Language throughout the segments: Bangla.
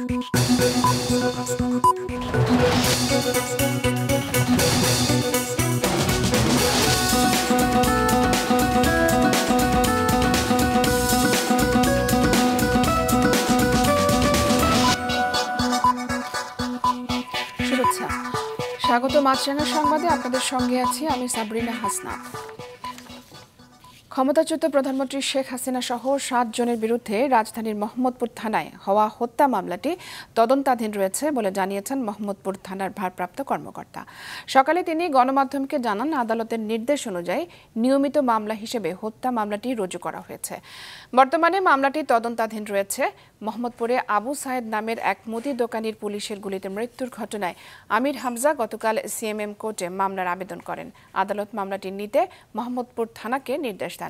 স্বাগত মাছরাঙা সংবাদে আপনাদের সঙ্গে আছি আমি সাবরিনা হাসনাত। ক্ষমতাচ্যুত প্রধানমন্ত্রী শেখ হাসিনা সহ ৭ জনের বিরুদ্ধে রাজধানীর মোহাম্মদপুর থানায় হওয়া হত্যা মামলাটি তদন্তাধীন রয়েছে বলে জানিয়েছেন মোহাম্মদপুর থানার ভারপ্রাপ্ত কর্মকর্তা। সকালে তিনি গণমাধ্যমকে জানান, আদালতের নির্দেশ অনুযায়ী নিয়মিত মামলা হিসেবে হত্যা মামলাটি রুজু করা হয়েছে। বর্তমানে মামলাটি তদন্তাধীন রয়েছে। মোহাম্মদপুরে আবু সায়েদ নামের এক মুদি দোকানির পুলিশের গুলিতে মৃত্যুর ঘটনায় আমির হামজা গতকাল সিএমএম কোর্টে মামলার আবেদন করেন। আদালত মামলাটি নিতে মোহাম্মদপুর থানাকে নির্দেশ দেন।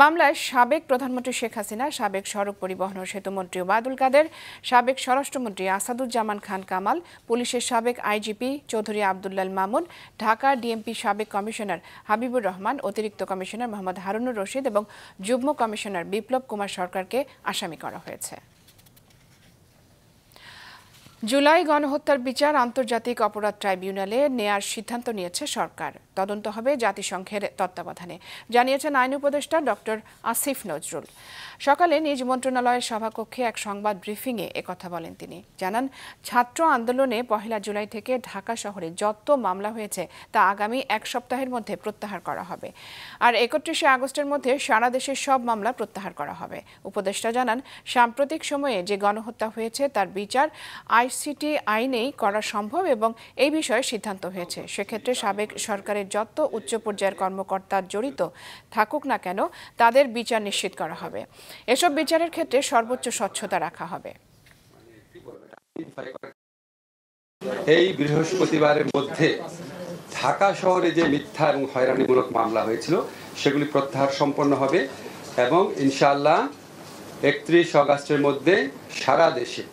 মামলায় সাবেক প্রধানমন্ত্রী শেখ হাসিনা, সাবেক সড়ক পরিবহন ও সেতুমন্ত্রী ওবায়দুল কাদের, সাবেক স্বরাষ্ট্রমন্ত্রী আসাদুজ্জামান খান কামাল, পুলিশের সাবেক আইজিপি চৌধুরী আবদুল্লাল মামুন, ঢাকা ডিএমপি সাবেক কমিশনার হাবিবুর রহমান, অতিরিক্ত কমিশনার মোহাম্মদ হারুনুর রশিদ এবং যুগ্ম কমিশনার বিপ্লব কুমার সরকারকে আসামি করা হয়েছে। জুলাই গণহত্যার বিচার আন্তর্জাতিক অপরাধ ট্রাইব্যুনালে নেয়ার সিদ্ধান্ত নিয়েছে সরকার। তদন্ত হবে জাতিসংঘের তত্ত্বাবধানে, জানিয়েছেন আইন উপদেষ্টা ডক্টর আসিফ নজরুল। সকালে নিজ মন্ত্রণালয়ের সভাকক্ষে এক সংবাদ ব্রিফিংয়ে একথা বলেন তিনি। জানান, ছাত্র আন্দোলনে ১ জুলাই থেকে ঢাকা শহরে যত মামলা হয়েছে তা আগামী 1 সপ্তাহের মধ্যে প্রত্যাহার করা হবে। আর ৩১ আগস্টের মধ্যে সারা দেশের সব মামলা প্রত্যাহার করা হবে। উপদেষ্টা জানান, সাম্প্রতিক সময়ে যে গণহত্যা হয়েছে তার বিচার আইসিটি আইনেই করা সম্ভব এবং এই বিষয়ে সিদ্ধান্ত হয়েছে। সেক্ষেত্রে সাবেক সরকারের যত উচ্চ পর্যায়ের কর্মকর্তা জড়িত থাকুক না কেন তাদের বিচার নিশ্চিত করা হবে। এসব বিচারের ক্ষেত্রে সর্বোচ্চ স্বচ্ছতা রাখা হবে। এই বৃহস্পতিবারের মধ্যে ঢাকা শহরে যে মিথ্যা এবং হয়রানিমূলক মামলা হয়েছিল সেগুলি প্রত্যাহার সম্পন্ন হবে এবং ইনশাআল্লাহ ৩১ আগস্টের মধ্যে সারা দেশে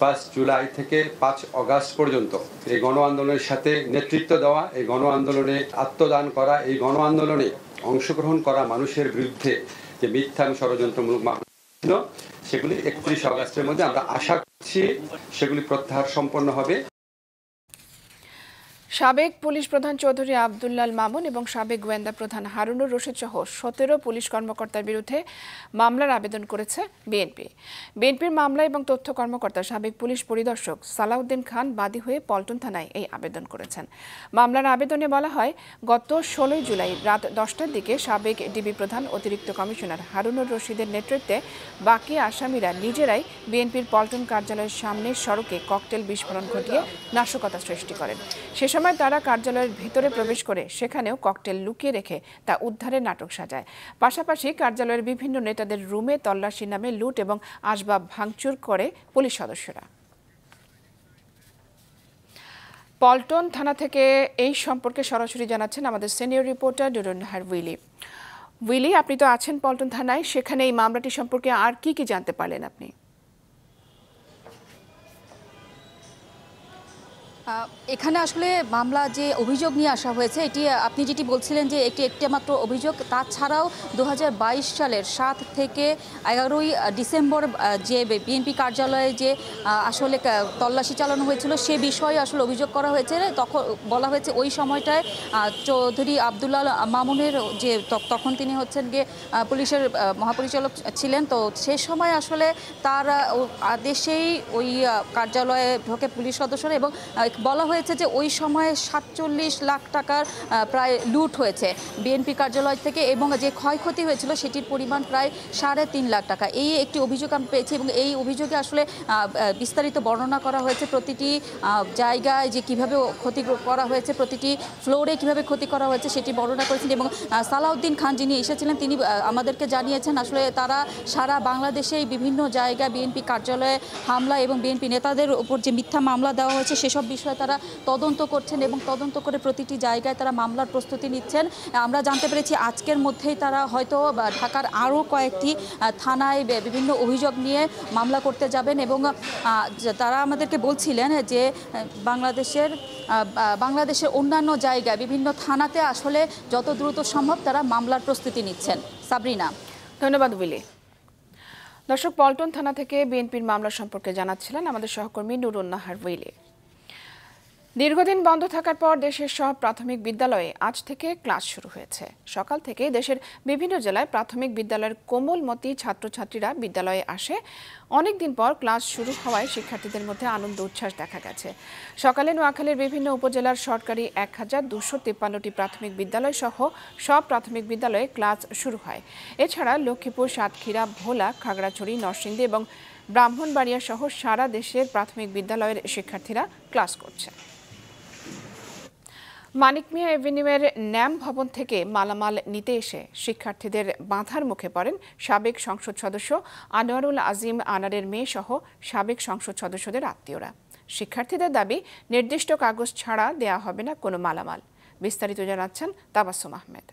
1 জুলাই থেকে 5 আগস্ট পর্যন্ত এই গণ আন্দোলনের সাথে নেতৃত্ব দেওয়া, এই গণ আন্দোলনে আত্মদান করা, এই গণ আন্দোলনে অংশগ্রহণ করা মানুষের বিরুদ্ধে যে মিথ্যা এবং ষড়যন্ত্রমূলক মামলা ছিল সেগুলি ৩১ আগস্টের মধ্যে আমরা আশা করছি সেগুলি প্রত্যাহার সম্পন্ন হবে। সাবেক পুলিশ প্রধান চৌধুরী আবদুল্লাল মামুন এবং সাবেক গোয়েন্দা প্রধান হারুনুর রশিদ সহ ১৭ পুলিশ কর্মকর্তার বিরুদ্ধে মামলার আবেদন করেছে বিএনপি। বিএনপির মামলা এবং তথ্য কর্মকর্তা সাবেক পুলিশ পরিদর্শক সালাউদ্দিন খান বাদী হয়ে পল্টন থানায় এই আবেদন করেছেন। মামলার আবেদনে বলা হয়, গত ১৬ জুলাই রাত ১০টার দিকে সাবেক ডিবি প্রধান অতিরিক্ত কমিশনার হারুনুর রশিদের নেতৃত্বে বাকি আসামিরা নিজেরাই বিএনপির পল্টন কার্যালয়ের সামনের সড়কে ককটেল বিস্ফোরণ ঘটিয়ে নাশকতা সৃষ্টি করেন। সে সময় তারা কার্যালয়ের ভিতরে প্রবেশ করে সেখানেও ককটেল লুকিয়ে রেখে তা উদ্ধারের নাটক সাজায়। পাশাপাশি কার্যালয়ের বিভিন্ন নেতাদের রুমে তল্লাশির নামে লুট এবং আসবাব ভাঙচুর করে পুলিশ সদস্যরা। পল্টন থানা থেকে এই সম্পর্কে সরাসরি জানাচ্ছেন আমাদের সিনিয়র রিপোর্টার ডুরুন্নাহার উইলি। উইলি, আপনি তো আছেন পল্টন থানায়, সেখানে এই মামলাটি সম্পর্কে আর কি কি জানতে পারলেন আপনি? এখানে আসলে মামলা যে অভিযোগ নিয়ে আসা হয়েছে, এটি আপনি যেটি বলছিলেন যে একটি মাত্র অভিযোগ, তাছাড়াও 2022 সালের 7 থেকে 11ই ডিসেম্বর যে বিএনপি কার্যালয়ে যে আসলে তল্লাশি চালানো হয়েছিল সে বিষয়ে আসলে অভিযোগ করা হয়েছে। তখন বলা হয়েছে ওই সময়টায় চৌধুরী আবদুল্লাল মামুনের যে তখন তিনি হচ্ছেন গিয়ে পুলিশের মহাপরিচালক ছিলেন, তো সে সময় আসলে তার আদেশেই ওই কার্যালয়ে ঢোকে পুলিশ সদস্যরা এবং বলা হয়েছে যে ওই সময়ে 47 লাখ টাকার প্রায় লুট হয়েছে বিএনপি কার্যালয় থেকে এবং যে ক্ষয়ক্ষতি হয়েছিল সেটির পরিমাণ প্রায় 3.5 লাখ টাকা। এই একটি অভিযোগ আমি পেয়েছি এবং এই অভিযোগে আসলে বিস্তারিত বর্ণনা করা হয়েছে প্রতিটি জায়গায় যে কিভাবে ক্ষতি করা হয়েছে, প্রতিটি ফ্লোরে কিভাবে ক্ষতি করা হয়েছে সেটি বর্ণনা করেছেন এবং সালাউদ্দিন খান যিনি এসেছিলেন তিনি আমাদেরকে জানিয়েছেন আসলে তারা সারা বাংলাদেশেই বিভিন্ন জায়গায় বিএনপি কার্যালয়ে হামলা এবং বিএনপি নেতাদের উপর যে মিথ্যা মামলা দেওয়া হয়েছে সেসব বিষয়ে তারা তদন্ত করছেন এবং তদন্ত করে প্রতিটি জায়গায় তারা মামলার প্রস্তুতি নিচ্ছেন। আমরা জানতে পেরেছি আজকের মধ্যেই তারা হয়তো ঢাকার আরও কয়েকটি থানায় বিভিন্ন অভিযোগ নিয়ে মামলা করতে যাবেন এবং তারা আমাদেরকে বলছিলেন যে বাংলাদেশের অন্যান্য জায়গায় বিভিন্ন থানাতে আসলে যত দ্রুত সম্ভব তারা মামলার প্রস্তুতি নিচ্ছেন। সাবরিনা, ধন্যবাদ উইলি। দর্শক, পল্টন থানা থেকে বিএনপির মামলা সম্পর্কে জানাচ্ছিলেন আমাদের সহকর্মী নুরুন নাহার ওয়েলি। দীর্ঘদিন বন্ধ থাকার পর দেশের সব প্রাথমিক বিদ্যালয়ে আজ থেকে ক্লাস শুরু হয়েছে। সকাল থেকে দেশের বিভিন্ন জেলায় প্রাথমিক বিদ্যালয়ের কোমলমতি ছাত্রছাত্রীরা বিদ্যালয়ে আসে। অনেকদিন পর ক্লাস শুরু হওয়ায় শিক্ষার্থীদের মধ্যে আনন্দ উচ্ছ্বাস দেখা গেছে। সকালে নোয়াখালীর বিভিন্ন উপজেলার সরকারি 1253টি প্রাথমিক বিদ্যালয় সহ সব প্রাথমিক বিদ্যালয়ে ক্লাস শুরু হয়। এছাড়া লক্ষ্মীপুর, সাতক্ষীরা, ভোলা, খাগড়াছড়ি, নরসিংদী এবং ব্রাহ্মণবাড়িয়া সহ সারা দেশের প্রাথমিক বিদ্যালয়ের শিক্ষার্থীরা ক্লাস করছে। মানিক মিয়া এভিনিউয়ের ন্যাম ভবন থেকে মালামাল নিতে এসে শিক্ষার্থীদের বাধার মুখে পড়েন সাবেক সংসদ সদস্য আনোয়ারুল আজিম আনারের মেয়ে সহ সাবেক সংসদ সদস্যদের আত্মীয়রা। শিক্ষার্থীদের দাবি, নির্দিষ্ট কাগজ ছাড়া দেয়া হবে না কোনো মালামাল। বিস্তারিত জানাচ্ছেন তাবাসসুম আহমেদ।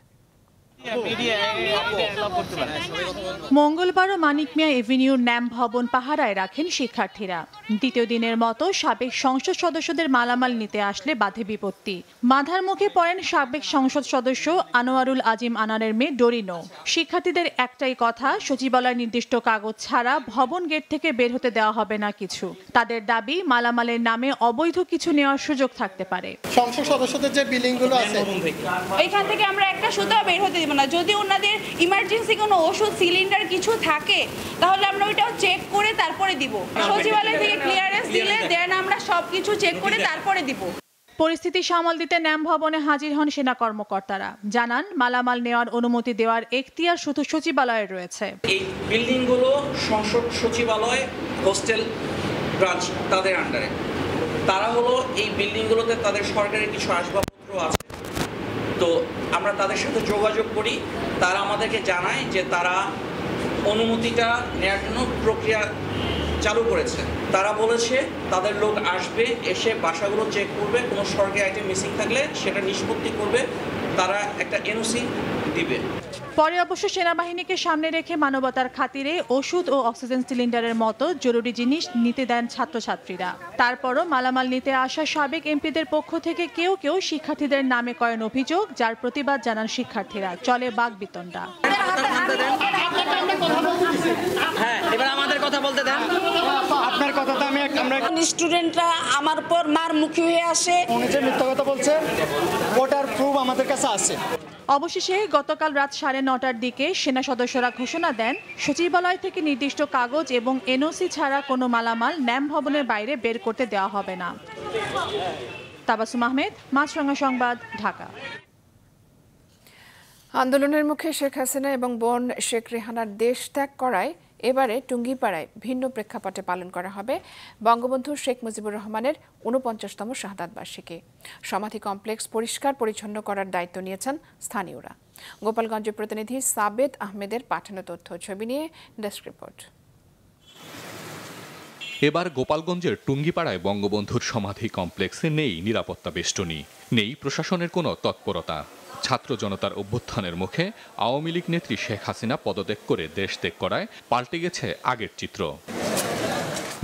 মঙ্গলবারও মানিক মিয়া এভিনিউর ন্যাম ভবন পাহারায় রাখেন শিক্ষার্থীরা। দ্বিতীয় দিনের মতো সাবেক সংসদ সদস্যদের মালামাল নিতে আসলে বাধে বিপত্তি। বাধার মুখে পড়েন সাবেক সংসদ সদস্য আনোয়ারুল আজিম আনারের মেয়ে ডরিনো। শিক্ষার্থীদের একটাই কথা, সচিবালয়ের নির্দিষ্ট কাগজ ছাড়া ভবন গেট থেকে বের হতে দেওয়া হবে না কিছু। তাদের দাবি, মালামালের নামে অবৈধ কিছু নেওয়ার সুযোগ থাকতে পারে। সংসদ সদস্যদের যে বিলিংগুলো আছে, এখান থেকে আমরা একটা সুতাও বের হতে দিব না। যদি ওনাদের ইমার্জেন্সি কোনো ওষুধ, সিলিন্ডার কিছু থাকে তাহলে আমরা ওইটাও চেক করে তারপরে দিব। সচিবালয় থেকে ক্লিয়ারেন্স দিলে দেন আমরা সবকিছু চেক করে তারপরে দিব। পরিস্থিতি সামাল দিতে ন্যাম ভবনে হাজির হন সেনা কর্মকর্তারা। জানান, মালামাল নেওয়ার অনুমতি দেওয়ার এখতিয়ার শুধু সচিবালয়ের রয়েছে। এই বিল্ডিংগুলো সংসদ সচিবালয়, হোস্টেল ব্রাঞ্চ তাদের আন্ডারে। তারা হলো এই বিল্ডিংগুলোতে তাদের সরকারি কিছু আসবাবপত্র আছে, তো আমরা তাদের সাথে যোগাযোগ করি। তারা আমাদেরকে জানায় যে তারা অনুমতিটা নেওয়ার জন্য প্রক্রিয়া চালু করেছে। তারা বলেছে তাদের লোক আসবে, এসে বাসাগুলো চেক করবে, কোনো সরকারি আইটেম মিসিং থাকলে সেটা নিষ্পত্তি করবে, তারা একটা এনওসি দিবে। পরে অবশ্য সেনাবাহিনীকে সামনে রেখে মানবতার খাতিরে ওষুধ ও অক্সিজেন সিলিন্ডারের মতো জরুরি জিনিস নিতে দেন ছাত্রছাত্রীরা। তারপরও মালামাল নিতে আসা সাবেক এমপিদের পক্ষ থেকে কেউ কেউ শিক্ষার্থীদের নামে করেন অভিযোগ, যার প্রতিবাদ জানান শিক্ষার্থীরা। চলে বাকবিতণ্ডা। হ্যাঁ, এবার আমাদের কথা বলতে দেন। আপনার কথা তো আমরা স্টুডেন্টরা আমার পর মার মুখী হয়ে আসে। উনি যে মিথ্যা কথা বলছে ওটার প্রুফ আমাদের কাছে আছে। অবশেষে গতকাল রাত 9:30টার দিকে সেনা সদস্যরা ঘোষণা দেন, সচিবালয় থেকে নির্দিষ্ট কাগজ এবং এনওসি ছাড়া কোনো মালামাল ন্যাম ভবনের বাইরে বের করতে দেওয়া হবে না। তাবাসসুম আহমেদ, মাছরাঙা সংবাদ, ঢাকা। আন্দোলনের মুখে শেখ হাসিনা এবং বোন শেখ রেহানার দেশ ত্যাগ করায় এবারে টুঙ্গিপাড়ায় ভিন্ন প্রেক্ষাপটে পালন করা হবে বঙ্গবন্ধু শেখ মুজিবুর রহমানের 49তম শাহাদাত বার্ষিকী। সমাধি কমপ্লেক্স পরিষ্কার পরিচ্ছন্ন করার দায়িত্ব নিয়েছেন স্থানীয়রা। গোপালগঞ্জের প্রতিনিধি সাবেদ আহমেদের পাঠানো তথ্য ছবি নিয়ে ডেস্ক রিপোর্ট। এবার গোপালগঞ্জের টুঙ্গিপাড়ায় বঙ্গবন্ধুর সমাধি কমপ্লেক্সে নেই নিরাপত্তা বেষ্টনী, নেই প্রশাসনের কোনো তৎপরতা। ছাত্র জনতার অভ্যুত্থানের মুখে আওয়ামী লীগ নেত্রী শেখ হাসিনা পদত্যাগ করে দেশ ত্যাগ করায় পাল্টে গেছে আগের চিত্র।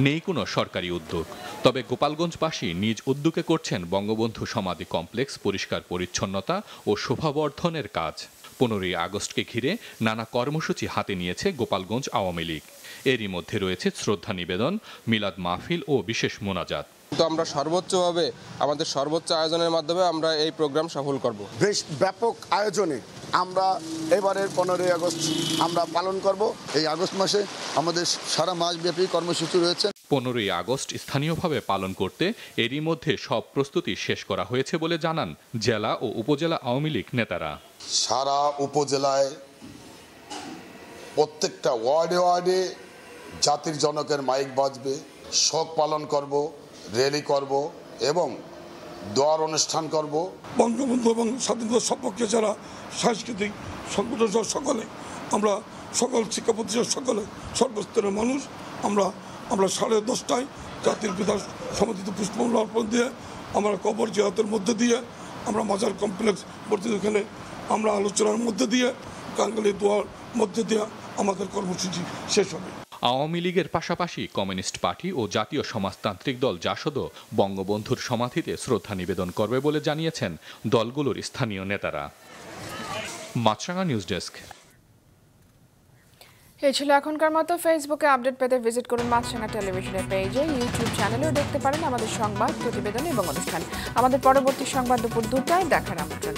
নেই কোনো সরকারি উদ্যোগ, তবে গোপালগঞ্জবাসী নিজ উদ্যোগে করছেন বঙ্গবন্ধু সমাধি কমপ্লেক্স পরিষ্কার পরিচ্ছন্নতা ও শোভাবর্ধনের কাজ। 15ই আগস্টকে ঘিরে নানা কর্মসূচি হাতে নিয়েছে গোপালগঞ্জ আওয়ামী লীগ। এরই মধ্যে রয়েছে শ্রদ্ধা নিবেদন, মিলাদ মাহফিল ও বিশেষ মোনাজাত। তো আমরা সর্বোচ্চভাবে আমাদের সর্বোচ্চ আয়োজনের মাধ্যমে আমরা এই প্রোগ্রাম সফল করব। বেশ ব্যাপক আয়োজনে আমরা এবারের 15ই আগস্ট আমরা পালন করব। এই আগস্ট মাসে আমাদের সারা মাসব্যাপী কর্মসূচি রয়েছে। 15ই আগস্ট স্থানীয়ভাবে পালন করতে এরই মধ্যে সব প্রস্তুতি শেষ করা হয়েছে বলে জানান জেলা ও উপজেলা আওয়ামী লীগ নেতারা। সারা উপজেলায় প্রত্যেকটা ওয়ার্ডে ওয়ার্ডে জাতির জনকের মাইক বাজবে, শোক পালন করব, র্যালি করব এবং দোয়ার অনুষ্ঠান করব। বঙ্গবন্ধু এবং স্বাধীনতার সপক্ষে যারা সাংস্কৃতিক সংগঠন সকলে, আমরা সকল শিক্ষা প্রতিষ্ঠান সকলে, সর্বস্তরের মানুষ আমরা 10:30টায় জাতির পিতার সমাধিতে পুষ্পমাল্য অর্পণ দিয়ে আমরা কবর জিয়ারতের মধ্যে দিয়ে আমরা মাজার কমপ্লেক্স এখানে আমরা আলোচনার মধ্যে দিয়ে কাঙ্গালি দোয়ার মধ্যে দিয়ে আমাদের কর্মসূচি শেষ হবে। আওয়ামী লীগের পাশাপাশি কমিউনিস্ট পার্টি ও জাতীয় সমাজতান্ত্রিক দল জাসদও বঙ্গবন্ধুর সমাধিতে শ্রদ্ধা নিবেদন করবে বলে জানিয়েছেন দলগুলোর স্থানীয় নেতারা। মাছরাঙা নিউজ ডেস্ক। এই ছিল এখনকার মতো। ফেসবুকে আপডেট পেতে ভিজিট করুন মাছরাঙা টেলিভিশনের পেজে, ইউটিউব চ্যানেলেও দেখতে পারেন আমাদের সংবাদ, প্রতিবেদন এবং অনুষ্ঠান। আমাদের পরবর্তী সংবাদ দুপুর 2টায় দেখার আমন্ত্রণ।